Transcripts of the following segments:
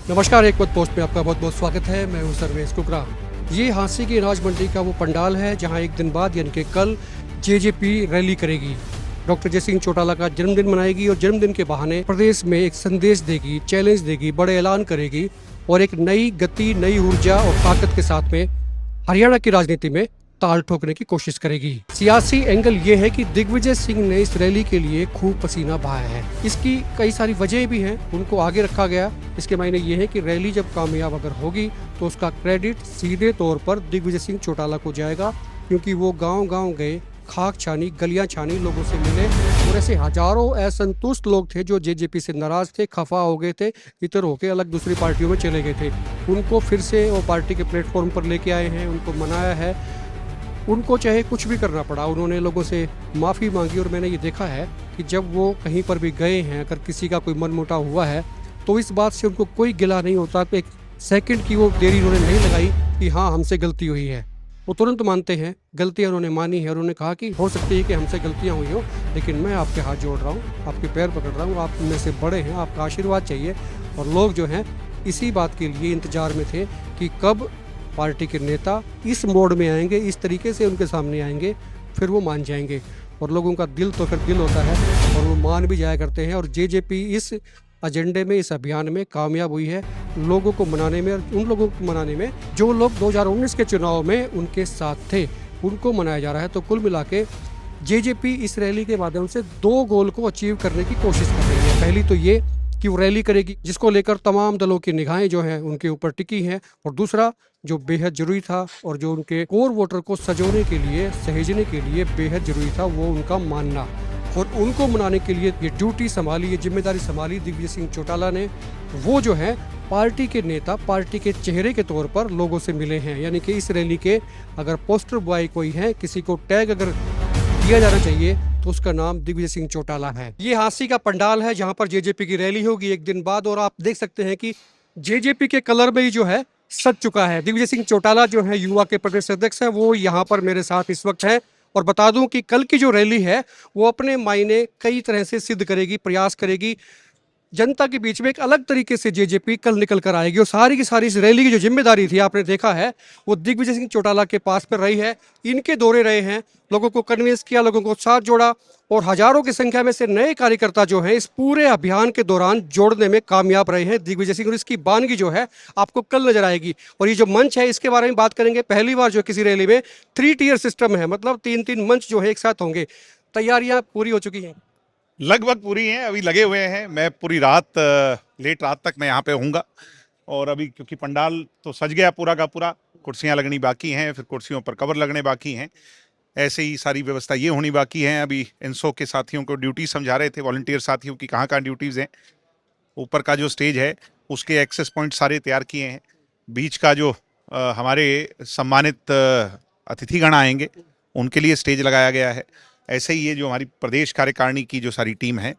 नमस्कार, एक मत पोस्ट में आपका बहुत बहुत स्वागत है। मैं हूं सर्वेश कुकरा। ये हांसी की अनाज मंडी का वो पंडाल है जहां एक दिन बाद यानी कि कल जेजेपी रैली करेगी। डॉक्टर जय सिंह चौटाला का जन्मदिन मनाएगी और जन्मदिन के बहाने प्रदेश में एक संदेश देगी, चैलेंज देगी, बड़े ऐलान करेगी और एक नई गति, नई ऊर्जा और ताकत के साथ में हरियाणा की राजनीति में ताल ठोकने की कोशिश करेगी। सियासी एंगल ये है कि दिग्विजय सिंह ने इस रैली के लिए खूब पसीना बहाया है। इसकी कई सारी वजह भी हैं, उनको आगे रखा गया। इसके मायने ये है कि रैली जब कामयाब अगर होगी तो उसका क्रेडिट सीधे तौर पर दिग्विजय सिंह चौटाला को जाएगा, क्योंकि वो गांव-गांव गए, खाक छानी, गलियां छानी, लोगों से मिले और ऐसे हजारों असंतुष्ट लोग थे जो जेजेपी से नाराज थे, खफा हो गए थे, इतर होके अलग दूसरी पार्टियों में चले गए थे। उनको फिर से वो पार्टी के प्लेटफॉर्म पर लेके आए हैं, उनको मनाया है। उनको चाहे कुछ भी करना पड़ा, उन्होंने लोगों से माफ़ी मांगी और मैंने ये देखा है कि जब वो कहीं पर भी गए हैं, अगर किसी का कोई मनमुटाव हुआ है तो इस बात से उनको कोई गिला नहीं होता। तो एक सेकंड की वो देरी उन्होंने नहीं लगाई कि हाँ हमसे गलती हुई है। वो तुरंत मानते हैं, गलतियाँ उन्होंने मानी है और उन्होंने कहा कि हो सकती है कि हमसे गलतियाँ हुई हो, लेकिन मैं आपके हाथ जोड़ रहा हूँ, आपके पैर पकड़ रहा हूँ, आप में से बड़े हैं, आपका आशीर्वाद चाहिए। और लोग जो हैं इसी बात के लिए इंतजार में थे कि कब पार्टी के नेता इस मोड में आएंगे, इस तरीके से उनके सामने आएंगे, फिर वो मान जाएंगे। और लोगों का दिल तो फिर दिल होता है और वो मान भी जाया करते हैं। और जेजेपी इस एजेंडे में, इस अभियान में कामयाब हुई है, लोगों को मनाने में। और उन लोगों को मनाने में जो लोग 2019 के चुनाव में उनके साथ थे, उनको मनाया जा रहा है। तो कुल मिला के जेजेपी इस रैली के माध्यम से 2 गोल को अचीव करने की कोशिश कर रही है। पहली तो ये कि वो रैली करेगी जिसको लेकर तमाम दलों की निगाहें जो हैं उनके ऊपर टिकी हैं, और दूसरा जो बेहद जरूरी था और जो उनके कोर वोटर को सजोने के लिए, सहेजने के लिए बेहद जरूरी था, वो उनका मानना। और उनको मनाने के लिए ये ड्यूटी संभाली, ये जिम्मेदारी संभाली दिग्विजय सिंह चौटाला ने। वो जो है पार्टी के नेता, पार्टी के चेहरे के तौर पर लोगों से मिले हैं। यानी कि इस रैली के अगर पोस्टर बॉय कोई है, किसी को टैग अगर दिया जाना चाहिए तो उसका नाम दिग्विजय सिंह चौटाला है। ये हांसी का पंडाल है जहां पर जेजेपी की रैली होगी एक दिन बाद, और आप देख सकते हैं कि जेजेपी के कलर में ही जो है सज चुका है। दिग्विजय सिंह चौटाला जो है युवा के प्रदेश अध्यक्ष है, वो यहाँ पर मेरे साथ इस वक्त है। और बता दूं कि कल की जो रैली है वो अपने मायने कई तरह से सिद्ध करेगी, प्रयास करेगी। जनता के बीच में एक अलग तरीके से जेजेपी कल निकल कर आएगी। और सारी की सारी इस रैली की जो जिम्मेदारी थी, आपने देखा है, वो दिग्विजय सिंह चौटाला के पास पर रही है। इनके दौरे रहे हैं, लोगों को कन्विंस किया, लोगों को साथ जोड़ा, और हजारों की संख्या में से नए कार्यकर्ता जो हैं इस पूरे अभियान के दौरान जोड़ने में कामयाब रहे हैं दिग्विजय सिंह। और इसकी बानगी जो है आपको कल नजर आएगी। और ये जो मंच है इसके बारे में बात करेंगे। पहली बार जो किसी रैली में 3 टियर सिस्टम है, मतलब 3-3 मंच जो है एक साथ होंगे। तैयारियां पूरी हो चुकी हैं? लगभग पूरी हैं, अभी लगे हुए हैं। मैं पूरी रात, लेट रात तक मैं यहाँ पे होऊंगा। और अभी क्योंकि पंडाल तो सज गया पूरा का पूरा, कुर्सियाँ लगनी बाकी हैं, फिर कुर्सियों पर कवर लगने बाकी हैं, ऐसे ही सारी व्यवस्था ये होनी बाकी है। अभी इनसो के साथियों को ड्यूटी समझा रहे थे, वॉलंटियर साथियों की कहाँ कहाँ ड्यूटीज़ हैं। ऊपर का जो स्टेज है उसके एक्सेस पॉइंट सारे तैयार किए हैं। बीच का जो हमारे सम्मानित अतिथिगण आएंगे उनके लिए स्टेज लगाया गया है। ऐसे ही ये जो हमारी प्रदेश कार्यकारिणी की जो सारी टीम है,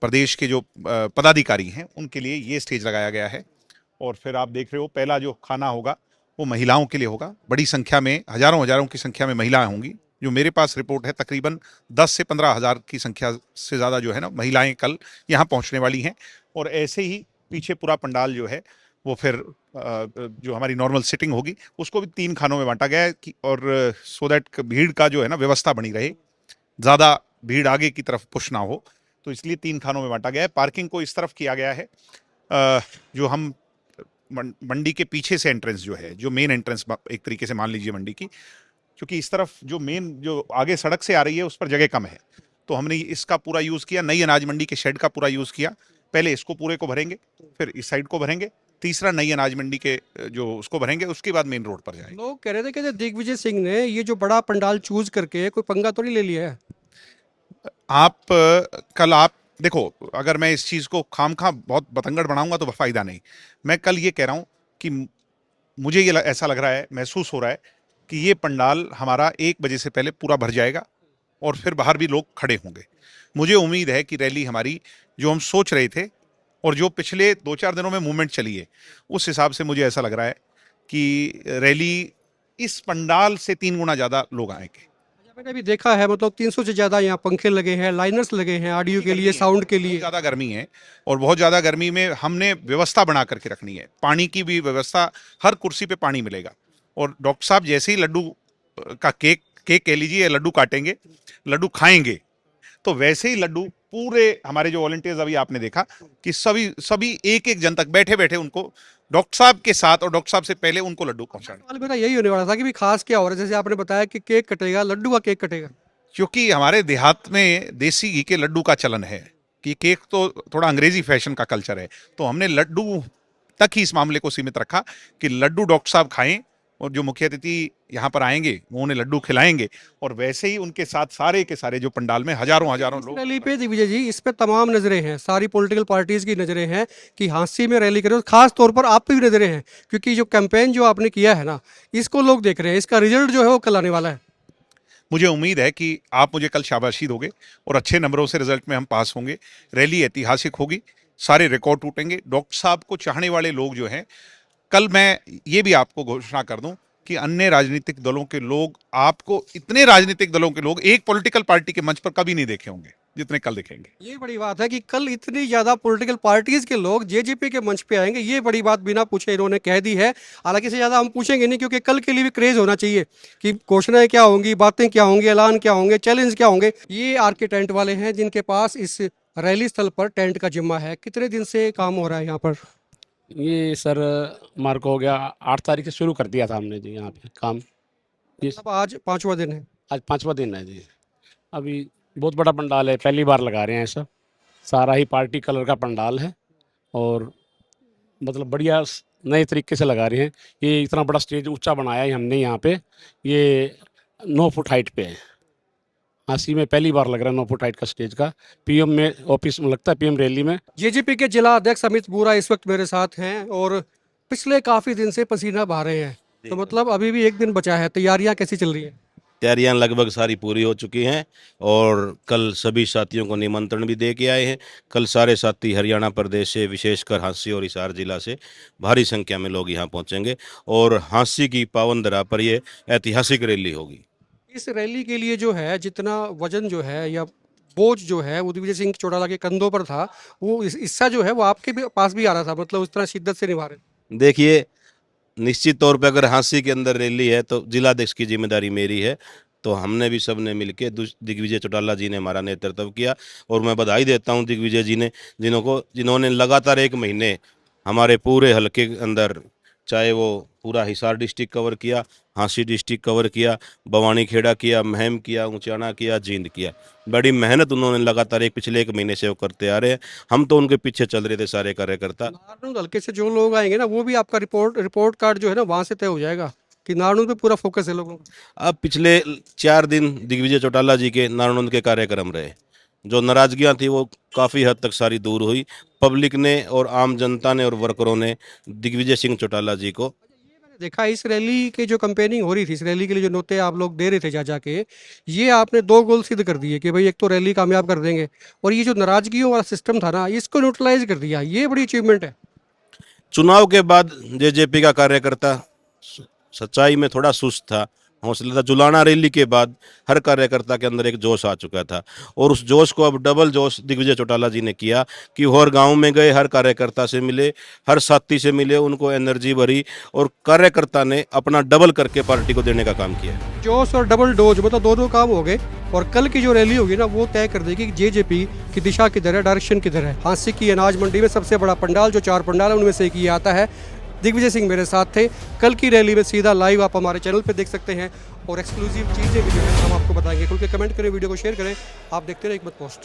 प्रदेश के जो पदाधिकारी हैं, उनके लिए ये स्टेज लगाया गया है। और फिर आप देख रहे हो पहला जो खाना होगा वो महिलाओं के लिए होगा। बड़ी संख्या में, हजारों हजारों की संख्या में महिलाएं होंगी। जो मेरे पास रिपोर्ट है तकरीबन 10 से 15 हज़ार की संख्या से ज़्यादा जो है ना महिलाएं कल यहाँ पहुँचने वाली हैं। और ऐसे ही पीछे पूरा पंडाल जो है वो फिर जो हमारी नॉर्मल सिटिंग होगी उसको भी 3 खानों में बांटा गया है कि और सो दैट भीड़ का जो है ना व्यवस्था बनी रहे, ज़्यादा भीड़ आगे की तरफ पुश ना हो, तो इसलिए 3 खानों में बांटा गया है। पार्किंग को इस तरफ किया गया है, जो हम मंडी के पीछे से एंट्रेंस जो है, जो मेन एंट्रेंस एक तरीके से मान लीजिए मंडी की, क्योंकि इस तरफ जो मेन जो आगे सड़क से आ रही है उस पर जगह कम है, तो हमने इसका पूरा यूज़ किया। नई अनाज मंडी के शेड का पूरा यूज़ किया। पहले इसको पूरे को भरेंगे, फिर इस साइड को भरेंगे, तीसरा नई अनाज मंडी के जो उसको भरेंगे, उसके बाद मेन रोड पर जाएंगे। लोग कह रहे थे कि दिग्विजय सिंह ने ये जो बड़ा पंडाल चूज करके कोई पंगा तो नहीं ले लिया है? आप कल आप देखो, अगर मैं इस चीज़ को खामखा बहुत बतंगड़ बनाऊंगा तो फायदा नहीं। मैं कल ये कह रहा हूँ कि मुझे ये ऐसा लग रहा है, महसूस हो रहा है कि ये पंडाल हमारा 1 बजे से पहले पूरा भर जाएगा और फिर बाहर भी लोग खड़े होंगे। मुझे उम्मीद है कि रैली हमारी जो हम सोच रहे थे और जो पिछले 2-4 दिनों में मूवमेंट चली है, उस हिसाब से मुझे ऐसा लग रहा है कि रैली इस पंडाल से 3 गुना ज़्यादा लोग आएंगे। मैंने अभी देखा है मतलब 300 से ज़्यादा यहाँ पंखे लगे हैं, लाइनर्स लगे हैं ऑडियो के लिए, साउंड के बहुत लिए। ज़्यादा गर्मी है और बहुत ज़्यादा गर्मी में हमने व्यवस्था बना करके रखनी है, पानी की भी व्यवस्था, हर कुर्सी पे पानी मिलेगा। और डॉक्टर साहब जैसे ही लड्डू का केक केक कह लीजिए, लड्डू काटेंगे, लड्डू खाएंगे, तो वैसे ही लड्डू पूरे हमारे जो वॉलंटियर्स अभी आपने देखा कि सभी सभी एक एक जन तक बैठे बैठे उनको डॉक्टर साहब के साथ और डॉक्टर साहब से पहले उनको लड्डू पहुंचाना। सवाल मेरा यही होने वाला था कि भी खास क्या हो रहा है, जैसे आपने बताया कि केक कटेगा, लड्डू का केक कटेगा। क्योंकि हमारे देहात में देसी घी के लड्डू का चलन है कि केक तो थोड़ा अंग्रेजी फैशन का कल्चर है, तो हमने लड्डू तक ही इस मामले को सीमित रखा कि लड्डू डॉक्टर साहब खाएं और जो मुख्य अतिथि यहाँ पर आएंगे वो उन्हें लड्डू खिलाएंगे, और वैसे ही उनके साथ सारे के सारे जो पंडाल में हजारों हजारों इस लोग। रैली पे दिग्विजय जी, इस पे तमाम नजरें हैं, सारी पॉलिटिकल पार्टीज की नजरें हैं कि हाँसी में रैली करें, और खास तौर पर आप पे भी नजरें हैं क्योंकि जो कैंपेन जो आपने किया है ना, इसको लोग देख रहे हैं, इसका रिजल्ट जो है वो कल आने वाला है। मुझे उम्मीद है कि आप मुझे कल शाबाशी दोगे और अच्छे नंबरों से रिजल्ट में हम पास होंगे। रैली ऐतिहासिक होगी, सारे रिकॉर्ड टूटेंगे। डॉक्टर साहब को चाहने वाले लोग जो हैं, कल मैं ये भी आपको घोषणा कर दूं कि अन्य राजनीतिक दलों के लोग, आपको इतने राजनीतिक दलों के लोग एक पॉलिटिकल पार्टी के मंच पर कभी नहीं देखे होंगे जितने कल दिखेंगे। ये बड़ी बात है कि कल इतनी ज्यादा पॉलिटिकल पार्टीज के लोग जेजेपी के मंच पे आएंगे, ये बड़ी बात बिना पूछे इन्होंने कह दी है। हालांकि इससे ज्यादा हम पूछेंगे नहीं क्योंकि कल के लिए भी क्रेज होना चाहिए कि घोषणाएं क्या होंगी, बातें क्या होंगी, ऐलान क्या होंगे, चैलेंज क्या होंगे। ये आर के टेंट वाले हैं जिनके पास इस रैली स्थल पर टेंट का जिम्मा है। कितने दिन से काम हो रहा है यहाँ पर? ये सर हमारे को हो गया 8 तारीख से शुरू कर दिया था हमने जी यहाँ पे काम। ये अब आज 5वां दिन है। आज 5वां दिन है जी। अभी बहुत बड़ा पंडाल है, पहली बार लगा रहे हैं ऐसा। सारा ही पार्टी कलर का पंडाल है और मतलब बढ़िया नए तरीके से लगा रहे हैं। ये इतना बड़ा स्टेज ऊंचा बनाया है हमने यहाँ पे, ये 9 फुट हाइट पे है। हाँसी में पहली बार लग रहा है 9 फुट हाइट का स्टेज का। पीएम में ऑफिस में लगता है, पीएम रैली में। जेजेपी के जिला अध्यक्ष अमित बोरा इस वक्त मेरे साथ हैं और पिछले काफी दिन से पसीना बहा रहे हैं, तो मतलब अभी भी एक दिन बचा है, तैयारियां कैसी चल रही हैं? तैयारियां लगभग सारी पूरी हो चुकी हैं और कल सभी साथियों को निमंत्रण भी दे के आए हैं। कल सारे साथी हरियाणा प्रदेश से, विशेषकर हाँसी और हिसार जिला से भारी संख्या में लोग यहाँ पहुँचेंगे और हाँसी की पावन धरा पर ये ऐतिहासिक रैली होगी। इस रैली के लिए जो है जितना वजन जो है या बोझ जो है वो दिग्विजय सिंह चौटाला के कंधों पर था, वो हिस्सा जो है वो आपके भी पास भी आ रहा था, मतलब उस तरह शिद्दत से निभा रहे। देखिए, निश्चित तौर पे अगर हाँसी के अंदर रैली है तो जिलाध्यक्ष की जिम्मेदारी मेरी है, तो हमने भी सबने मिलके दिग्विजय चौटाला जी ने हमारा नेतृत्व किया और मैं बधाई देता हूं दिग्विजय जी ने, जिन्होंने लगातार 1 महीने हमारे पूरे हलके के अंदर, चाहे वो पूरा हिसार डिस्ट्रिक्ट कवर किया, हाँसी डिस्ट्रिक्ट कवर किया, बवानी खेड़ा किया, महम किया, ऊंचाना किया, जींद किया। बड़ी मेहनत उन्होंने लगातार पिछले 1 महीने से वो करते आ रहे हैं। हम तो उनके पीछे चल रहे थे सारे कार्यकर्ता। नारनूल हल्के से जो लोग आएंगे ना, वो भी आपका रिपोर्ट कार्ड जो है ना वहाँ से तय हो जाएगा कि नारनूल पे पूरा फोकस है लोगों का। अब पिछले 4 दिन दिग्विजय चौटाला जी के नारनौंद के कार्यक्रम रहे, जो नाराजगियां थी वो काफ़ी हद तक सारी दूर हुई। पब्लिक ने और आम जनता ने और वर्करों ने दिग्विजय सिंह चौटाला जी को देखा इस रैली के जो कंपेनिंग हो रही थी, इस रैली के लिए जो नोटे आप लोग दे रहे थे जा जाके, ये आपने 2 गोल सिद्ध कर दिए कि भाई एक तो रैली कामयाब कर देंगे और ये जो नाराजगियों वाला सिस्टम था ना, इसको न्यूट्रलाइज कर दिया। ये बड़ी अचीवमेंट है। चुनाव के बाद जेजेपी का कार्यकर्ता सच्चाई में थोड़ा सुस्त था, हौसला था। जुलाना रैली के बाद हर कार्यकर्ता के अंदर एक जोश आ चुका था और उस जोश को अब डबल जोश दिग्विजय चौटाला जी ने किया कि हर गांव में गए, हर कार्यकर्ता से मिले, हर साथी से मिले, उनको एनर्जी भरी और कार्यकर्ता ने अपना डबल करके पार्टी को देने का काम किया। जोश और डबल डोज, मतलब दोनों काम हो गए। और कल की जो रैली होगी ना, वो तय कर देगी कि जेजेपी की दिशा किधर है, डायरेक्शन किधर है। हाँसी की अनाज मंडी में सबसे बड़ा पंडाल, जो 4 पंडाल है उनमें से एक ये आता है। दिग्विजय सिंह मेरे साथ थे। कल की रैली में सीधा लाइव आप हमारे चैनल पे देख सकते हैं और एक्सक्लूसिव चीज़ें भी जो है हम आपको बताएंगे। खुल के कमेंट करें, वीडियो को शेयर करें। आप देखते रहे एक मत पोस्ट।